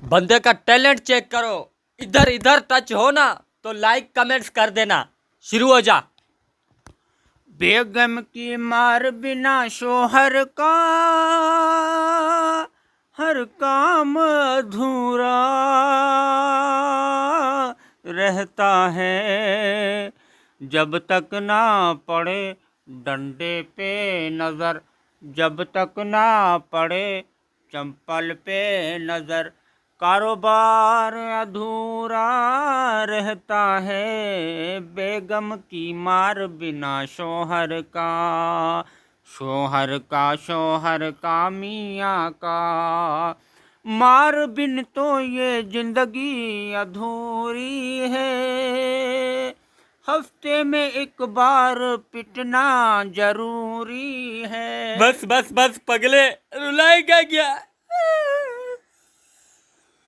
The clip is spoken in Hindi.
बंदे का टैलेंट चेक करो। इधर इधर टच हो ना तो लाइक कमेंट्स कर देना। शुरू हो जा। बेगम की मार बिना शोहर का हर काम अधूरा रहता है। जब तक ना पड़े डंडे पे नजर, जब तक ना पड़े चंपल पे नजर, कारोबार अधूरा रहता है। बेगम की मार बिना शोहर का, शोहर का, शोहर का, मियाँ का। मार बिन तो ये जिंदगी अधूरी है। हफ्ते में एक बार पिटना जरूरी है। बस बस बस पगले, रुलाएगा क्या?